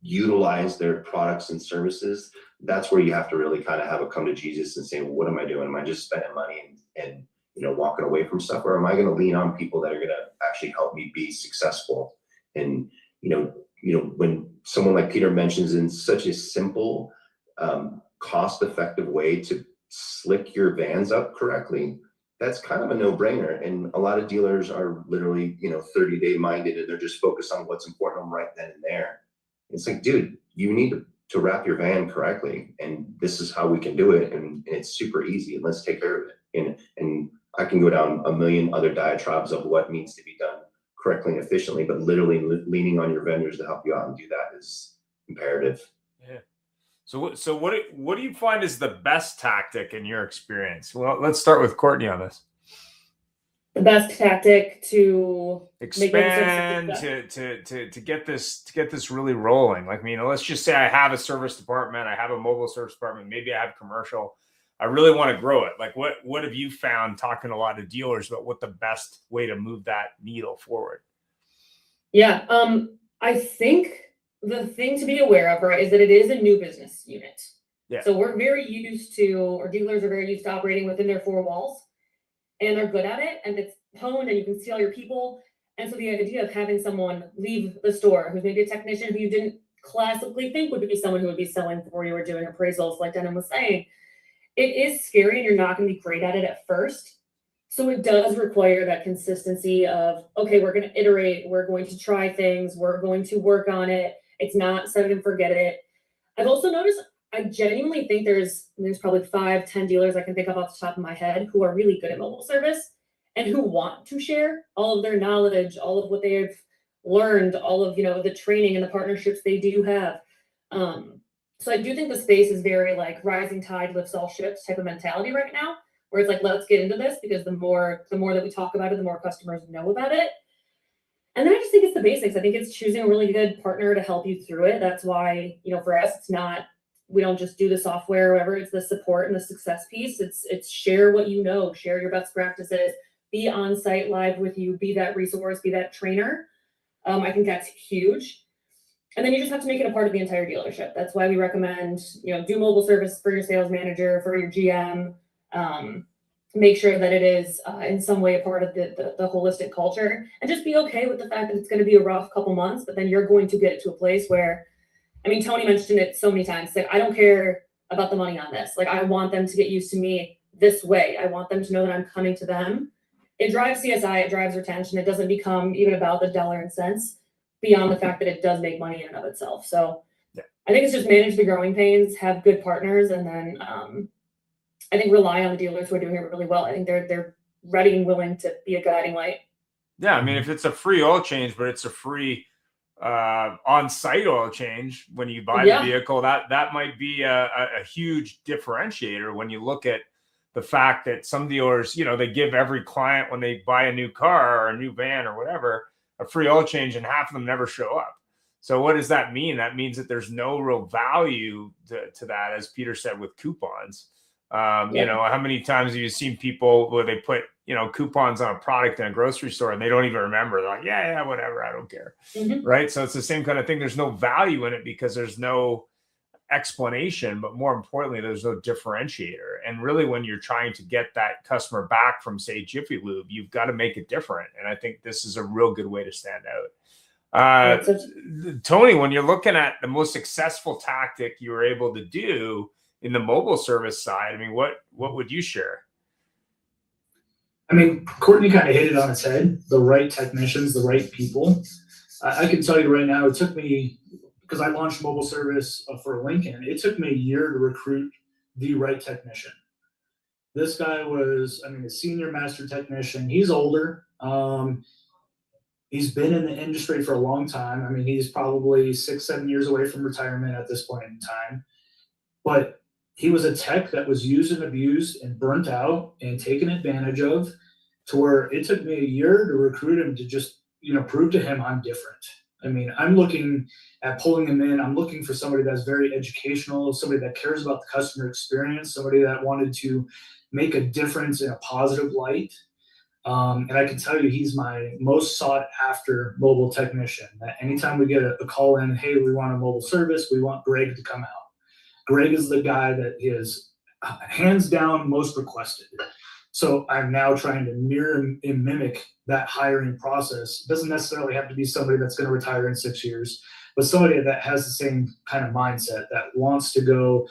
utilize their products and services, that's where you have to really kind of have a come to Jesus and say, well, what am I doing? Am I just spending money and walking away from stuff, or am I going to lean on people that are going to actually help me be successful? And when someone like Peter mentions in such a simple, cost-effective way to slick your vans up correctly, that's kind of a no-brainer. And a lot of dealers are literally 30-day minded, and they're just focused on what's important to them right then and there. It's like, dude, you need to wrap your van correctly, and this is how we can do it, and it's super easy, and let's take care of it. And I can go down a million other diatribes of what needs to be done correctly and efficiently, but literally leaning on your vendors to help you out and do that is imperative. Yeah. So what do you find is the best tactic in your experience? Well, let's start with Courtney on this. The best tactic to expand, to get this really rolling. Like, let's just say I have a service department, I have a mobile service department, maybe I have commercial. I really want to grow it. Like, what have you found talking to a lot of dealers about what the best way to move that needle forward? Yeah, I think the thing to be aware of, right, is that it is a new business unit. Yeah. So we're very used to, or dealers are very used to operating within their four walls, and they're good at it, and it's honed, and you can see all your people. And so the idea of having someone leave the store who's maybe a technician who you didn't classically think would be someone who would be selling for you or doing appraisals, like Denim was saying, it is scary, and you're not going to be great at it at first. So it does require that consistency of, okay, we're going to iterate, we're going to try things, we're going to work on it. It's not set it and forget it. I've also noticed, I genuinely think there's probably 5-10 dealers I can think of off the top of my head who are really good at mobile service and who want to share all of their knowledge, all of what they've learned, all of the training and the partnerships they do have. So I do think the space is very like rising tide lifts all ships type of mentality right now, where it's like, let's get into this, because the more that we talk about it, the more customers know about it. And then I just think it's the basics. I think it's choosing a really good partner to help you through it. That's why, for us, it's not, we don't just do the software or whatever. It's the support and the success piece. It's share what you know, share your best practices, be on site live with you, be that resource, be that trainer. I think that's huge. And then you just have to make it a part of the entire dealership. That's why we recommend, do mobile service for your sales manager, for your GM. Make sure that it is in some way a part of the holistic culture, and just be okay with the fact that it's going to be a rough couple months, but then you're going to get it to a place where, Tony mentioned it so many times, like, I don't care about the money on this. Like, I want them to get used to me this way. I want them to know that I'm coming to them. It drives CSI, it drives retention. It doesn't become even about the dollar and cents, beyond the fact that it does make money in and of itself. So yeah. I think it's just manage the growing pains, have good partners, and then I think rely on the dealers who are doing it really well. I think they're ready and willing to be a guiding light. Yeah, if it's a free oil change, but it's a free on-site oil change when you buy the vehicle, that might be a huge differentiator when you look at the fact that some dealers, they give every client, when they buy a new car or a new van or whatever, a free oil change, and half of them never show up. So what does that mean? That means that there's no real value to that, as Peter said, with coupons. How many times have you seen people where they put, coupons on a product in a grocery store and they don't even remember? They're like, yeah, whatever, I don't care. Mm-hmm. Right. So it's the same kind of thing. There's no value in it because there's no explanation, but more importantly, there's no differentiator. And really, when you're trying to get that customer back from, say, Jiffy Lube, you've got to make it different. And I think this is a real good way to stand out. Tony, when you're looking at the most successful tactic you were able to do in the mobile service side, what would you share? Courtney kind of hit it on its head. The right technicians, the right people. I can tell you right now, it took me, because I launched mobile service for Lincoln, it took me a year to recruit the right technician. This guy was, a senior master technician. He's older. He's been in the industry for a long time. He's probably 6-7 years away from retirement at this point in time. But he was a tech that was used and abused and burnt out and taken advantage of. to where it took me a year to recruit him to just, prove to him I'm different. I mean, I'm looking at pulling him in. I'm looking for somebody that's very educational, somebody that cares about the customer experience, somebody that wanted to make a difference in a positive light. And I can tell you, he's my most sought after mobile technician. That anytime we get a call in, hey, we want a mobile service, we want Greg to come out. Greg is the guy that is hands down most requested. So I'm now trying to mirror and mimic that hiring process. It doesn't necessarily have to be somebody that's going to retire in 6 years, but somebody that has the same kind of mindset, that wants to go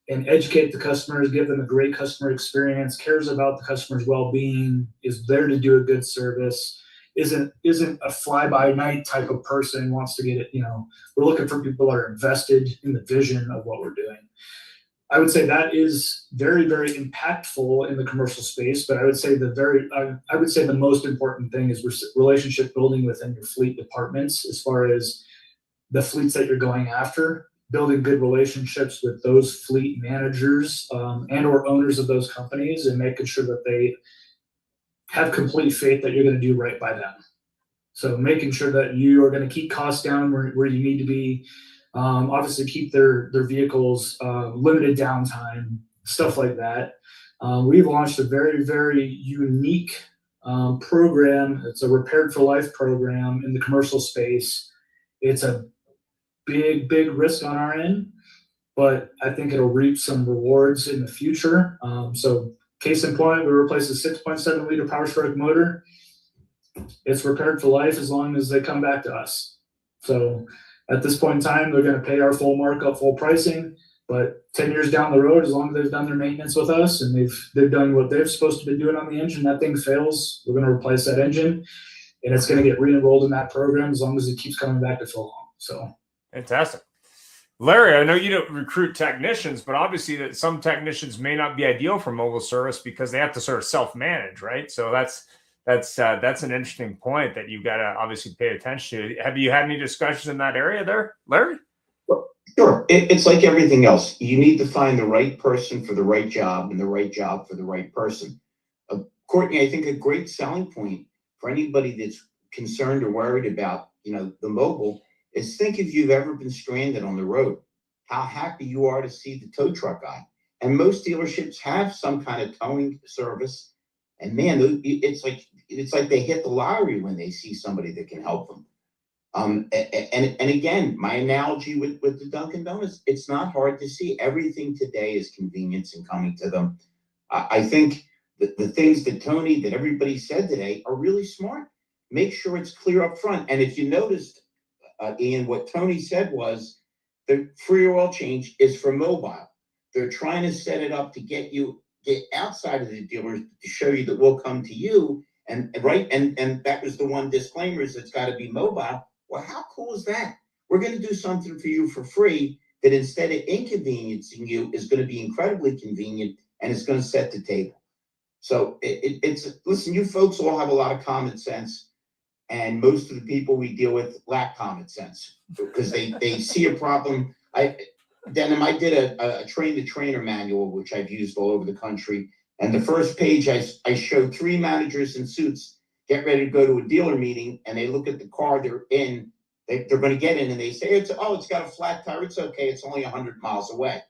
and educate the customers, give them a great customer experience, cares about the customer's well-being, is there to do a good service, isn't a fly-by-night type of person, wants to get it, we're looking for people that are invested in the vision of what we're doing. I would say that is very, very impactful in the commercial space, but I would say the most important thing is relationship building within your fleet departments, as far as the fleets that you're going after, building good relationships with those fleet managers and or owners of those companies, and making sure that they have complete faith that you're going to do right by them. So making sure that you are going to keep costs down where you need to be, obviously keep their vehicles, limited downtime, stuff like that. We've launched a very, very unique program. It's a Repaired for Life program in the commercial space. It's a big risk on our end, but I think it'll reap some rewards in the future. So case in point, we replaced a 6.7 liter Power Stroke motor. It's repaired for life as long as they come back to us. So at this point in time, they're going to pay our full markup, full pricing, but 10 years down the road, as long as they've done their maintenance with us and they've done what they're supposed to be doing on the engine, that thing fails, we're going to replace that engine, and it's going to get re-enrolled in that program as long as it keeps coming back to fill long. So fantastic. Larry, I know you don't recruit technicians, but obviously that some technicians may not be ideal for mobile service because they have to sort of self-manage, right? So that's an interesting point that you've got to obviously pay attention to. Have you had any discussions in that area there, Larry? Well, sure. It's like everything else. You need to find the right person for the right job and the right job for the right person. Courtney, I think a great selling point for anybody that's concerned or worried about, the mobile is, think if you've ever been stranded on the road, how happy you are to see the tow truck guy. And most dealerships have some kind of towing service. And man, it's like they hit the lottery when they see somebody that can help them. And again, my analogy with the Dunkin' Donuts, it's not hard to see. Everything today is convenience and coming to them. I think the things that Tony, that everybody said today are really smart. Make sure it's clear up front. And if you noticed, Ian, what Tony said was the free oil change is for mobile. They're trying to set it up to get outside of the dealers to show you that we'll come to you. And that was the one disclaimer, is it's got to be mobile. Well, how cool is that? We're going to do something for you for free that, instead of inconveniencing you, is going to be incredibly convenient, and it's going to set the table. So listen, you folks all have a lot of common sense, and most of the people we deal with lack common sense because they see a problem. Denim, I did a train-the-trainer manual, which I've used all over the country. And the first page, I showed 3 managers in suits get ready to go to a dealer meeting, and they look at the car they're in. They're going to get in, and they say, it's got a flat tire. It's okay. It's only 100 miles away.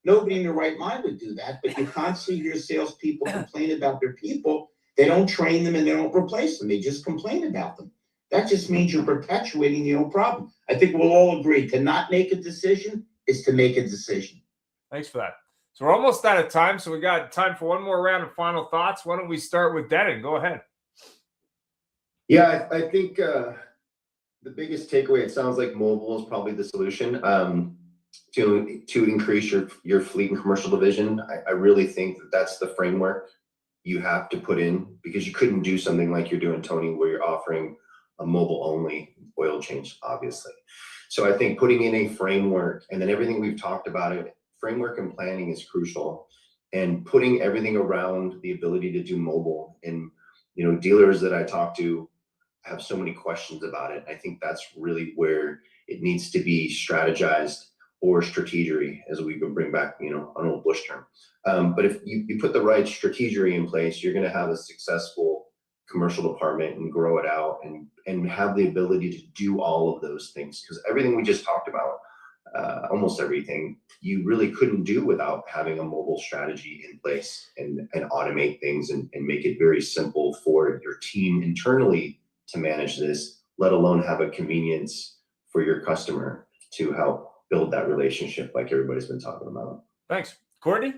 Nobody in their right mind would do that, but you constantly hear salespeople complain about their people. They don't train them and they don't replace them. They just complain about them. That just means you're perpetuating the old problem. I think we'll all agree to not make a decision is to make a decision. Thanks for that. So we're almost out of time. So we got time for one more round of final thoughts. Why don't we start with Denon? Go ahead. Yeah, I think the biggest takeaway, it sounds like mobile is probably the solution to increase your fleet and commercial division. I really think that's the framework you have to put in, because you couldn't do something like you're doing, Tony, where you're offering a mobile only oil change, obviously. So I think putting in a framework, and then everything we've talked about, framework and planning is crucial, and putting everything around the ability to do mobile. And dealers that I talk to have so many questions about it. I think that's really where it needs to be strategized, or strategery, as we can bring back, an old Bush term. But if you put the right strategery in place, you're going to have a successful commercial department and grow it out and have the ability to do all of those things. Because everything we just talked about, almost everything, you really couldn't do without having a mobile strategy in place and automate things and make it very simple for your team internally to manage this, let alone have a convenience for your customer to help build that relationship like everybody's been talking about. Thanks. Courtney?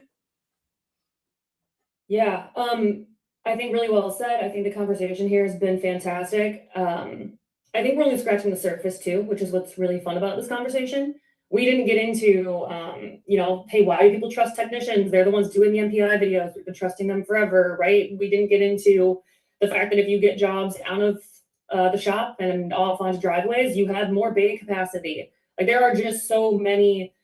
Yeah, I think really well said. I think the conversation here has been fantastic. I think we're only scratching the surface too, which is what's really fun about this conversation. We didn't get into, hey, why do people trust technicians? They're the ones doing the MPI videos. We've been trusting them forever, right? We didn't get into the fact that if you get jobs out of the shop and off onto driveways, you have more bay capacity. Like there are just so many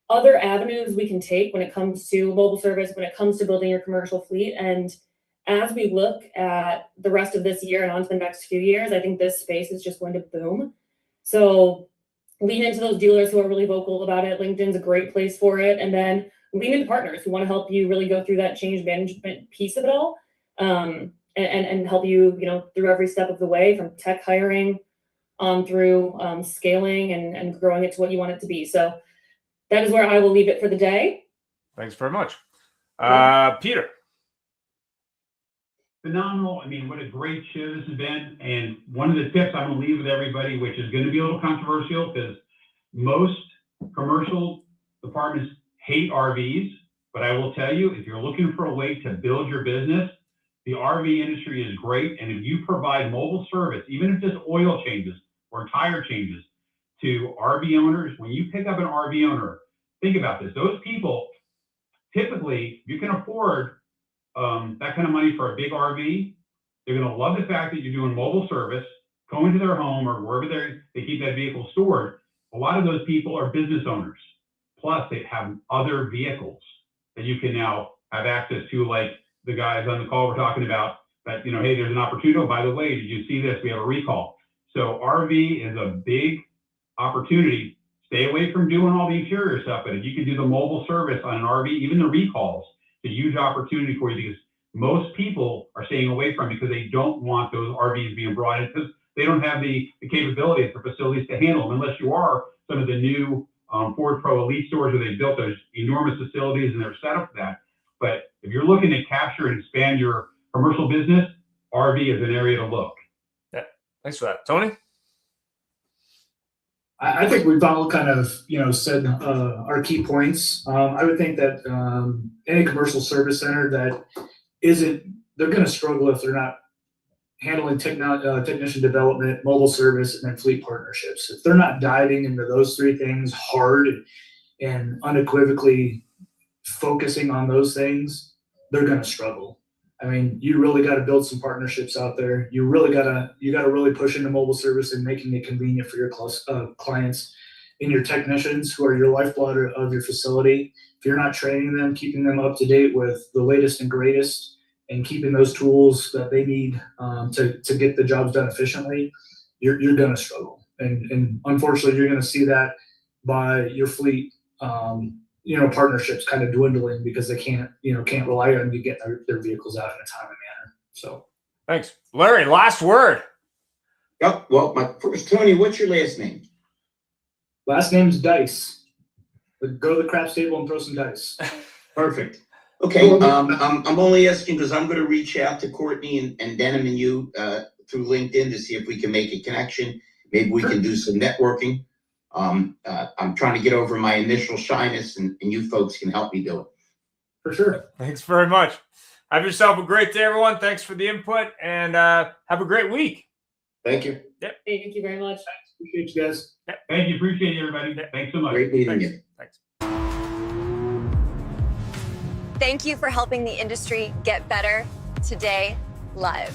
other avenues we can take when it comes to mobile service, when it comes to building your commercial fleet. And as we look at the rest of this year and on to the next few years, I think this space is just going to boom. So lean into those dealers who are really vocal about it. LinkedIn's a great place for it. And then lean into partners who want to help you really go through that change management piece of it all, and help you, through every step of the way, from tech hiring on through scaling and growing it to what you want it to be. So that is where I will leave it for the day. Thanks very much. Peter. Phenomenal. I mean, what a great show this has been. And one of the tips I'm going to leave with everybody, which is going to be a little controversial because most commercial departments hate RVs. But I will tell you, if you're looking for a way to build your business, the RV industry is great. And if you provide mobile service, even if just oil changes or tire changes to RV owners, when you pick up an RV owner, think about this. Those people, typically, you can afford that kind of money for a big RV. They're going to love the fact that you're doing mobile service, going to their home or wherever they keep that vehicle stored. A lot of those people are business owners. Plus, they have other vehicles that you can now have access to, like the guys on the call we're talking about. That, hey, there's an opportunity. Oh, by the way, did you see this? We have a recall. So RV is a big opportunity. Stay away from doing all the interior stuff, but if you can do the mobile service on an RV, even the recalls, it's a huge opportunity for you because most people are staying away from it because they don't want those RVs being brought in because they don't have the capability at the facilities to handle them, unless you are some of the new Ford Pro Elite stores where they built those enormous facilities and they're set up for that. But if you're looking to capture and expand your commercial business, RV is an area to look. Yeah, thanks for that. Tony? I think we've all kind of, said our key points. I would think that any commercial service center that they're going to struggle if they're not handling technician development, mobile service, and then fleet partnerships. If they're not diving into those three things hard and unequivocally focusing on those things, they're going to struggle. I mean, you really got to build some partnerships out there. You got to really push into mobile service and making it convenient for your clients and your technicians who are your lifeblood of your facility. If you're not training them, keeping them up to date with the latest and greatest, and keeping those tools that they need to get the jobs done efficiently, you're going to struggle. And unfortunately, you're going to see that by your fleet partnerships kind of dwindling because they can't rely on you getting their vehicles out in a timely manner. So thanks. Larry, last word. Yep. Well, Tony, what's your last name? Last name's Dice. Go to the craps table and throw some dice. Perfect. Okay. I'm only asking because I'm going to reach out to Courtney and Denham and you through LinkedIn to see if we can make a connection. Maybe we can do some networking. I'm trying to get over my initial shyness, and you folks can help me do it. For sure. Thanks very much. Have yourself a great day, everyone. Thanks for the input, and have a great week. Thank you. Yep. Thank you very much. Appreciate you guys. Yep. Thank you. Appreciate it, everybody. Thanks so much. Great meeting you. Thanks. Thank you for helping the industry get better today live.